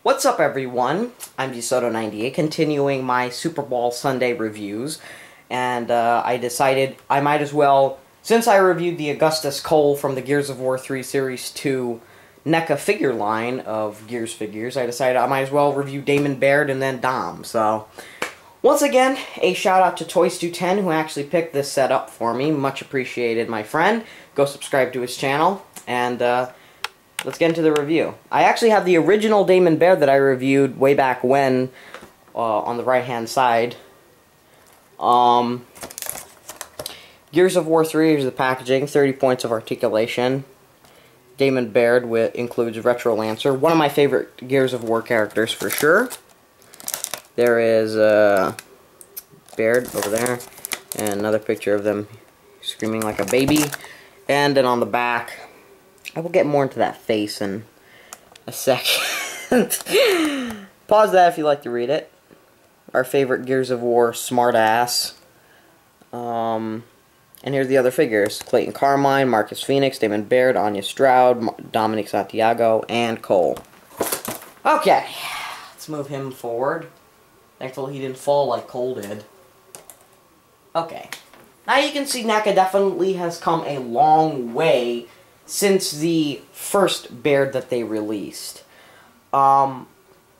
What's up, everyone? I'm DeSoto98, continuing my Super Bowl Sunday reviews, and I decided I might as well, since I reviewed the Augustus Cole from the Gears of War 3 Series 2 NECA figure line of Gears figures, I decided I might as well review Damon Baird and then Dom. So, once again, a shout out to Toys210 who actually picked this set up for me. Much appreciated, my friend. Go subscribe to his channel, and let's get into the review. I actually have the original Damon Baird that I reviewed way back when, on the right-hand side. Gears of War 3 is the packaging, 30 points of articulation. Damon Baird includes Retro Lancer, one of my favorite Gears of War characters for sure. There is Baird over there, and another picture of them screaming like a baby. And then on the back, I will get more into that face in a second. Pause that if you like to read it. Our favorite Gears of War smartass. And here's the other figures. Clayton Carmine, Marcus Phoenix, Damon Baird, Anya Stroud, Dominic Santiago, and Cole. Okay, let's move him forward. Thankfully he didn't fall like Cole did. Okay. Now you can see NECA definitely has come a long way since the first Baird that they released. And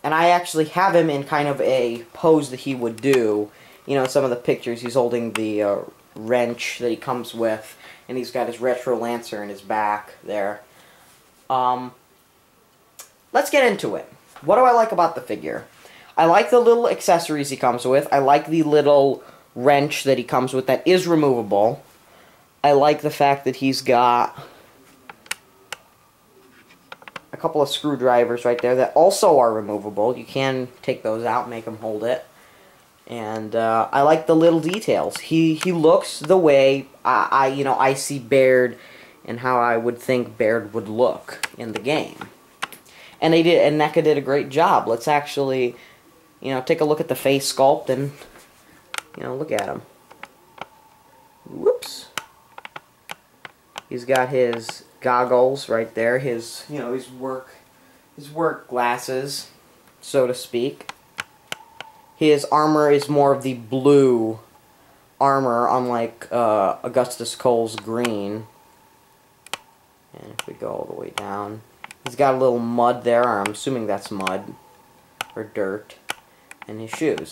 I actually have him in kind of a pose that he would do. You know, in some of the pictures he's holding the wrench that he comes with, and he's got his Retro Lancer in his back there. Let's get into it. What do I like about the figure? I like the little accessories he comes with. I like the little wrench that he comes with that is removable. I like the fact that he's got a couple of screwdrivers right there that also are removable. You can take those out and make him hold it. And I like the little details. He looks the way I see Baird and how I would think Baird would look in the game. And they did, and NECA did a great job. Let's actually, take a look at the face sculpt and, look at him. Whoops. He's got his goggles right there, his work glasses, so to speak. His armor is more of the blue armor, unlike Augustus Cole's green. And if we go all the way down, he's got a little mud there, or I'm assuming that's mud, or dirt, and his shoes.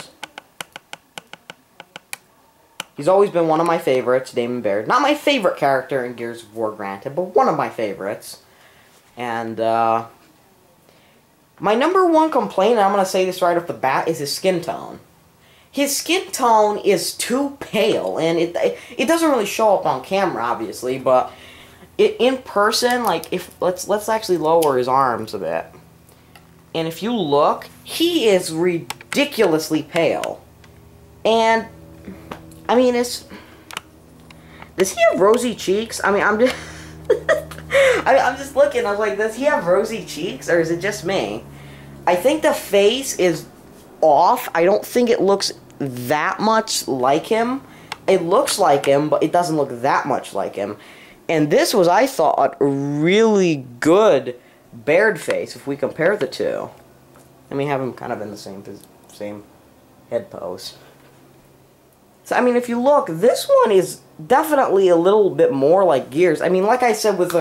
He's always been one of my favorites, Damon Baird. Not my favorite character in Gears of War, granted, but one of my favorites. And, my number one complaint, and I'm going to say this right off the bat, is his skin tone. His skin tone is too pale, and it doesn't really show up on camera, obviously, but in person, like, let's actually lower his arms a bit. And if you look, he is ridiculously pale. And I mean, does he have rosy cheeks? I mean, I'm just looking, I was like, does he have rosy cheeks, or is it just me? I think the face is off. I don't think it looks that much like him. It looks like him, but it doesn't look that much like him. And this was, I thought, a really good Baird face, if we compare the two. Let me have him kind of in the same head pose. So, I mean, if you look, this one is definitely a little bit more like Gears. I mean, like I said with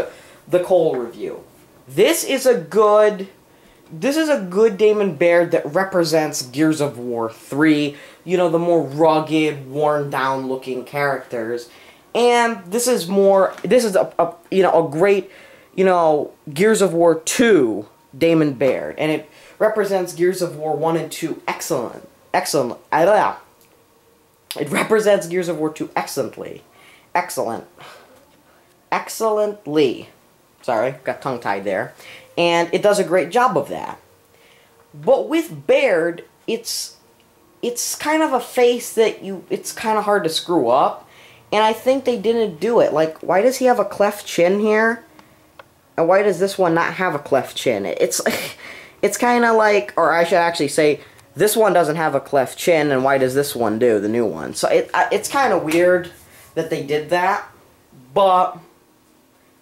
the Cole review, this is a good Damon Baird that represents Gears of War 3, the more rugged, worn-down looking characters. And this is a great, Gears of War 2 Damon Baird, and it represents Gears of War 1 and 2 It represents Gears of War 2 excellently. Excellently. Sorry, got tongue-tied there. And it does a great job of that. But with Baird, it's kind of a face that it's kind of hard to screw up. And I think they didn't do it. Like, why does he have a cleft chin here? And why does this one not have a cleft chin? It's kind of like, or I should actually say, this one doesn't have a cleft chin, and why does this one do, the new one? So it's kind of weird that they did that, but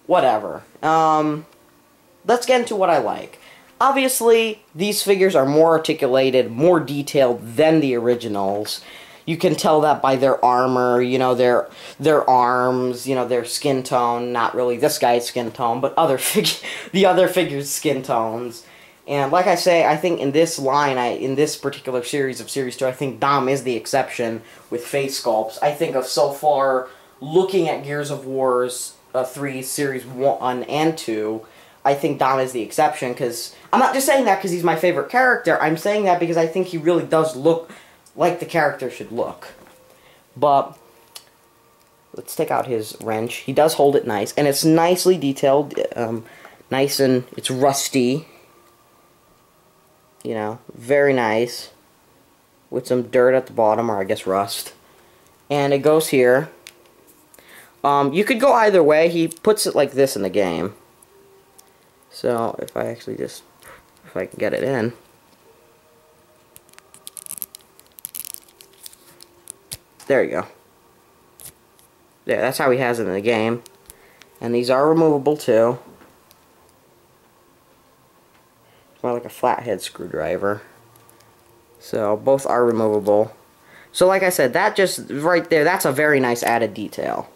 whatever. Let's get into what I like. Obviously, these figures are more articulated, more detailed than the originals. You can tell that by their armor, you know, their arms, you know, their skin tone. Not really this guy's skin tone, but the other figures' skin tones. And like I say, I think in this line, in this particular series of Series 2, I think Dom is the exception with face sculpts. I think of so far, looking at Gears of War's 3 Series 1 and 2, I think Dom is the exception, because I'm not just saying that because he's my favorite character. I'm saying that because I think he really does look like the character should look. But let's take out his wrench. He does hold it nice, and it's nicely detailed, nice, and it's rusty. You know, very nice, with some dirt at the bottom, or I guess rust. And it goes here. You could go either way. He puts it like this in the game. So if I actually if I can get it in. There you go. Yeah, that's how he has it in the game. And these are removable too. It's more like a flathead screwdriver. So both are removable. So like I said, that just right there, that's a very nice added detail.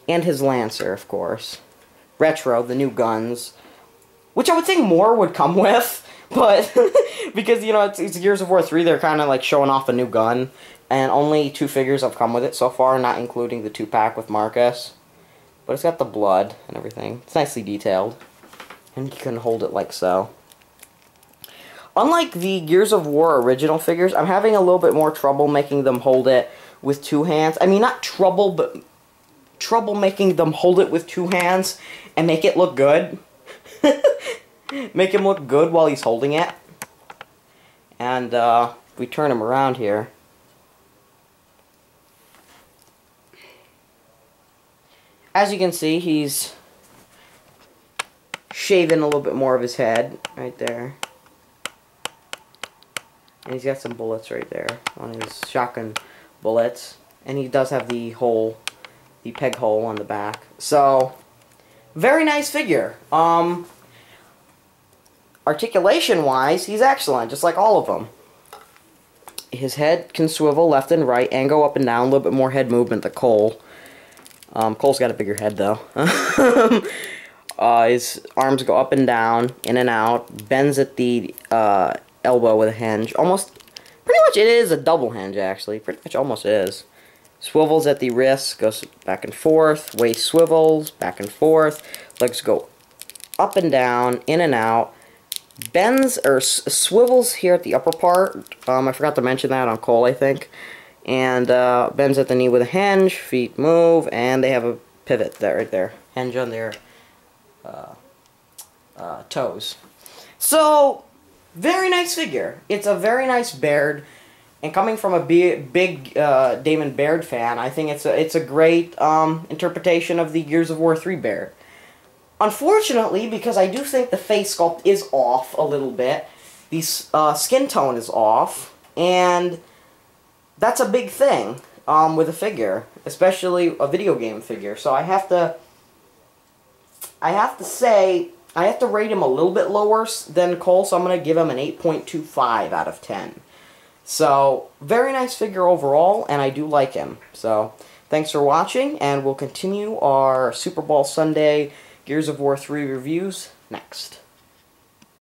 And his Lancer, of course. Retro, the new guns. Which I would think more would come with. But, because, you know, it's Gears of War 3, they're kind of like showing off a new gun. And only 2 figures have come with it so far, not including the 2-pack with Marcus. But it's got the blood and everything. It's nicely detailed. And you can hold it like so. Unlike the Gears of War original figures, I'm having a little bit more trouble making them hold it with 2 hands. I mean, not trouble, but trouble making them hold it with 2 hands and make it look good. Make him look good while he's holding it. And if we turn him around here, as you can see, he's shaving a little bit more of his head right there. And he's got some bullets right there on his shotgun bullets. And he does have the hole, the peg hole on the back. So, very nice figure. Articulation-wise, he's excellent, just like all of them. His head can swivel left and right and go up and down, a little bit more head movement than Cole. Cole's got a bigger head, though. His arms go up and down, in and out, bends at the elbow with a hinge. Pretty much it is a double hinge, actually. Pretty much almost is. Swivels at the wrist, goes back and forth, waist swivels, back and forth, legs go up and down, in and out, bends, or swivels here at the upper part. I forgot to mention that on Cole, I think. And bends at the knee with a hinge, feet move, and they have a pivot there, right there. Hinge on their toes. So, very nice figure. It's a very nice Baird, and coming from a big Damon Baird fan, I think it's a great interpretation of the Gears of War 3 Baird. Unfortunately, because I do think the face sculpt is off a little bit, the skin tone is off, and that's a big thing with a figure, especially a video game figure. So I have to say, I have to rate him a little bit lower than Cole, so I'm going to give him an 8.25 out of 10. So, very nice figure overall, and I do like him. So, thanks for watching, and we'll continue our Super Bowl Sunday Gears of War 3 reviews next.